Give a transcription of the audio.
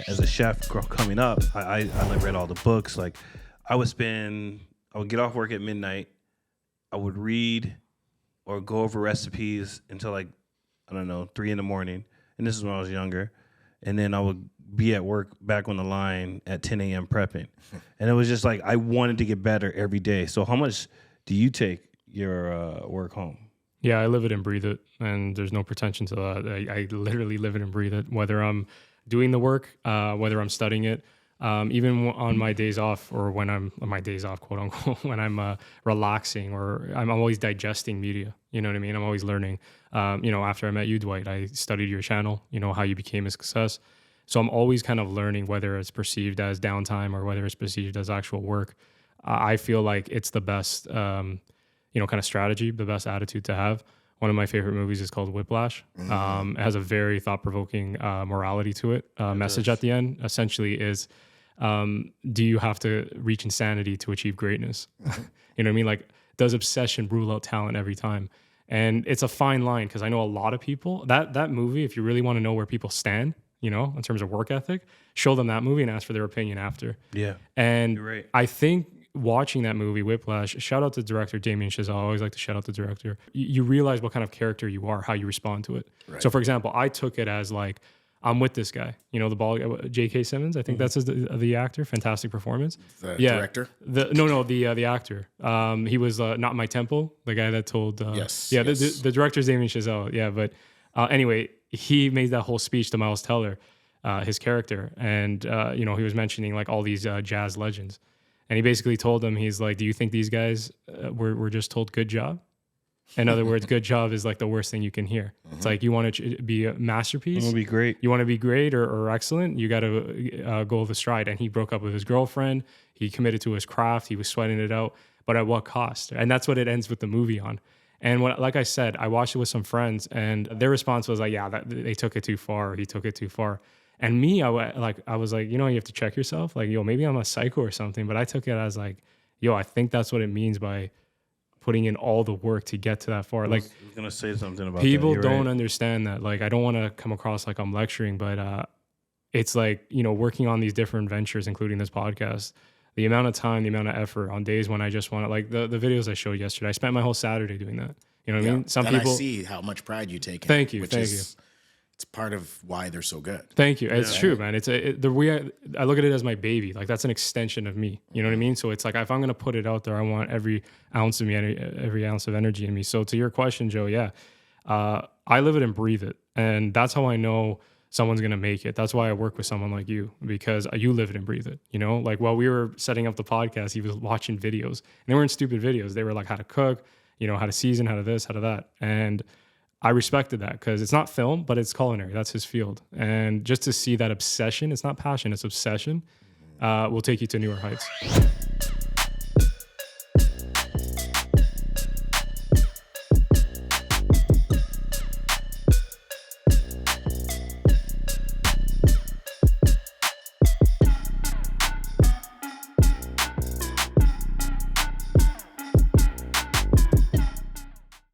as a chef coming up, I read all the books. Like I would get off work at midnight. I would read or go over recipes until like, I don't know, 3 a.m. And this is when I was younger. And then I would be at work back on the line at 10 a.m. prepping. And it was just like, I wanted to get better every day. So how much do you take your work home? Yeah, I live it and breathe it. And there's no pretension to that. I literally live it and breathe it, whether I'm doing the work, whether I'm studying it. Even on my days off, or when I'm on my days off, quote unquote, when I'm relaxing, or I'm always digesting media. You know what I mean? I'm always learning. After I met you, Dwight, I studied your channel, how you became a success. So I'm always kind of learning, whether it's perceived as downtime or whether it's perceived as actual work. I feel like it's the best, kind of strategy, the best attitude to have. One of my favorite movies is called Whiplash. Mm-hmm. It has a very thought-provoking morality to it. Message at the end essentially is, do you have to reach insanity to achieve greatness? Mm-hmm. You know what I mean? Like, does obsession rule out talent every time? And it's a fine line, because I know a lot of people, that movie, if you really want to know where people stand, in terms of work ethic, show them that movie and ask for their opinion after. Yeah. And you're right. I think watching that movie, Whiplash, shout out to director Damien Chazelle. I always like to shout out the director. You realize what kind of character you are, how you respond to it. Right. So, for example, I took it as like, I'm with this guy, the ball, J.K. Simmons. I think that's the actor. Fantastic performance. The director? The actor. He was Not My Temple, the guy that told. Yes. Yeah, yes. The director's Damien Chazelle. Yeah, but anyway, he made that whole speech to Miles Teller, his character, and he was mentioning like all these jazz legends, and he basically told them, he's like, do you think these guys were just told good job? In other words, good job is like the worst thing you can hear. Mm-hmm. It's like, you want to be a masterpiece. You want to be great. You want to be great or excellent. You got to go the stride. And he broke up with his girlfriend. He committed to his craft. He was sweating it out. But at what cost? And that's what it ends with the movie on. And like I said, I watched it with some friends, and their response was like, yeah, they took it too far. Or he took it too far. And me, I was like, you have to check yourself. Like, maybe I'm a psycho or something. But I took it as like, I think that's what it means by putting in all the work to get to that far. Like, I was gonna say something about people that. don't understand that. Like, I don't want to come across like I'm lecturing, but it's like, working on these different ventures, including this podcast, the amount of time, the amount of effort on days when I just want to, like the videos I showed yesterday, I spent my whole Saturday doing that. You know what I mean? Some people, I see how much pride you take in. Thank you. It's part of why they're so good. Thank you. It's true, man. The way I look at it as my baby. Like, that's an extension of me. You know what I mean? So it's like, if I'm gonna put it out there, I want every ounce of me, every ounce of energy in me. So to your question, Joe, I live it and breathe it, and that's how I know someone's gonna make it. That's why I work with someone like you, because you live it and breathe it. Like while we were setting up the podcast, he was watching videos, and they weren't stupid videos. They were like how to cook, how to season, how to this, how to that, and I respected that, because it's not film, but it's culinary. That's his field. And just to see that obsession, it's not passion, it's obsession, will take you to newer heights.